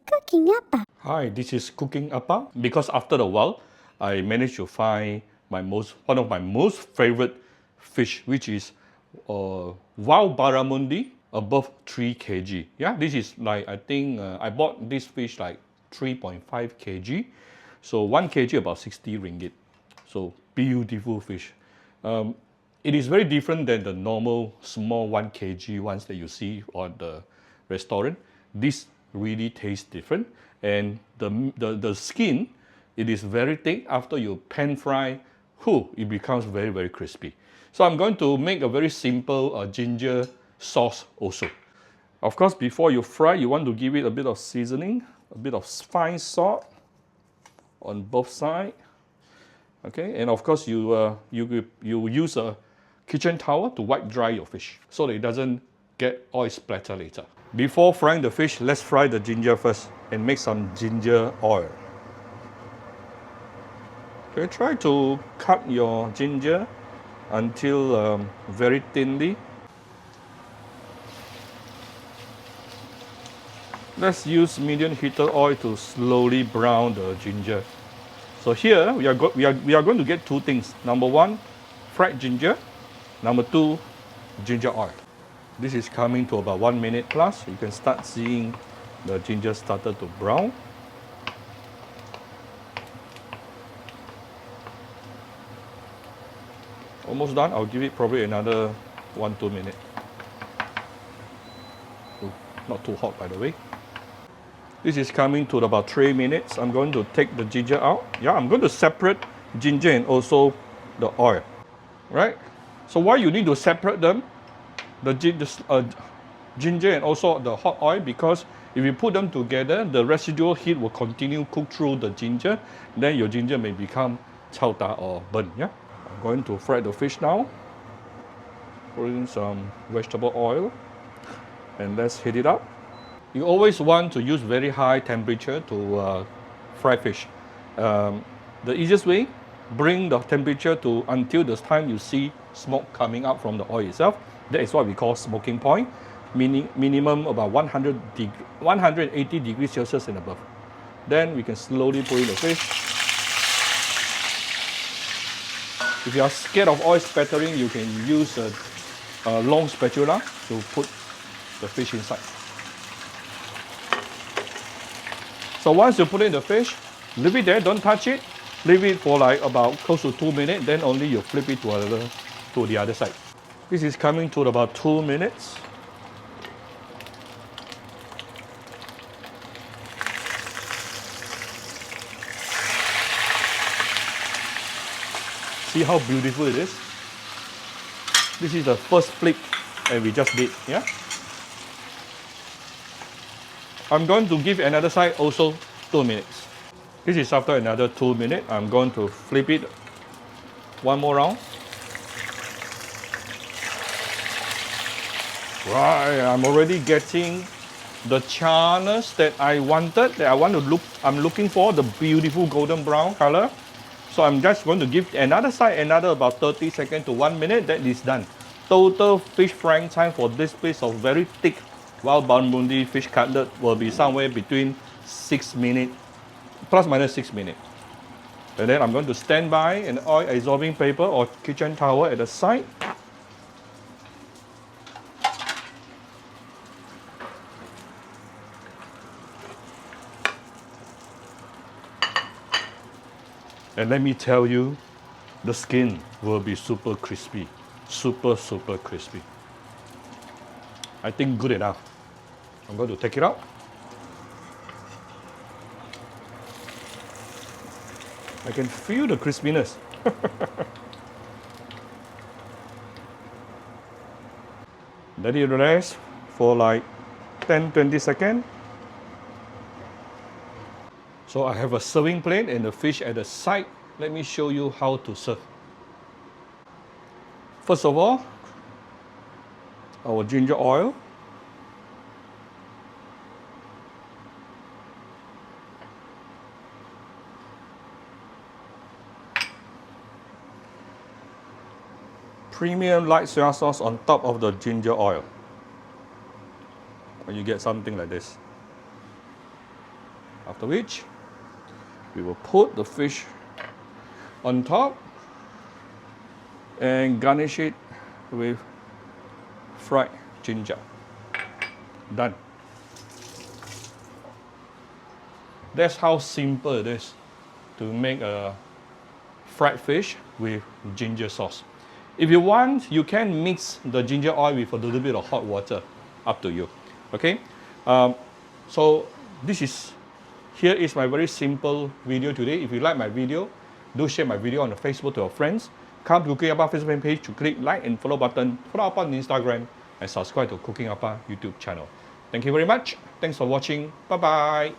Cooking apa? Hi, this is Cooking Appa. Because after a while, I managed to find one of my most favorite fish, which is wild barramundi above 3 kg. Yeah, this is like, I think I bought this fish like 3.5 kg. So 1 kg about 60 ringgit. So beautiful fish. It is very different than the normal small 1 kg ones that you see on the restaurant. This really tastes different, and the skin, it is very thick. After you pan fry, it becomes very, very crispy. So I'm going to make a very simple ginger sauce also. Of course, before you fry, you want to give it a bit of seasoning, a bit of fine salt on both sides. Okay, and of course you use a kitchen towel to wipe dry your fish so that it doesn't get oil splatter later. Before frying the fish, let's fry the ginger first and make some ginger oil. Okay, try to cut your ginger until very thinly. Let's use medium heated oil to slowly brown the ginger. So here we are going to get two things. Number one, fried ginger. Number two, ginger oil. This is coming to about 1 minute plus. You can start seeing the ginger started to brown. Almost done. I'll give it probably another 1-2 minutes. Ooh, not too hot, by the way. This is coming to about 3 minutes. I'm going to take the ginger out. Yeah, I'm going to separate ginger and also the oil. Right? So why you need to separate them? The ginger and also the hot oil, because if you put them together, the residual heat will continue cook through the ginger. Then your ginger may become chao da or burnt. Yeah? I'm going to fry the fish now. Put in some vegetable oil and let's heat it up. You always want to use very high temperature to fry fish. The easiest way, bring the temperature to until the time you see smoke coming up from the oil itself. That is what we call smoking point, meaning minimum about 180 degrees Celsius and above. Then we can slowly put in the fish. If you are scared of oil spattering, you can use a long spatula to put the fish inside. So once you put in the fish, leave it there, don't touch it. Leave it for like about close to 2 minutes, then only you flip it to the other side. This is coming to about 2 minutes. See how beautiful it is? This is the first flip and we just did, yeah? I'm going to give another side also 2 minutes. This is after another 2 minutes. I'm going to flip it one more round. Right, I'm already getting the charness that I wanted, I'm looking for, the beautiful golden brown color. So I'm just going to give another side another about 30 seconds to 1 minute, that is done. Total fish frying time for this piece of very thick wild barramundi fish cutlet will be somewhere between 6 minutes, plus minus 6 minutes. And then I'm going to stand by an oil absorbing paper or kitchen towel at the side. And let me tell you, the skin will be super crispy. Super, super crispy. I think good enough. I'm going to take it out. I can feel the crispiness. Let it rest for like 10-20 seconds. So I have a serving plate and the fish at the side. Let me show you how to serve. First of all, our ginger oil. Premium light soy sauce on top of the ginger oil. And you get something like this. After which, we will put the fish on top and garnish it with fried ginger. Done. That's how simple it is to make a fried fish with ginger sauce. If you want, you can mix the ginger oil with a little bit of hot water, up to you. Okay, so here is my very simple video today. If you like my video, do share my video on the Facebook to your friends. Come to Cooking Appa Facebook page to click like and follow button, follow Appa on Instagram, and subscribe to Cooking Appa YouTube channel. Thank you very much. Thanks for watching. Bye bye.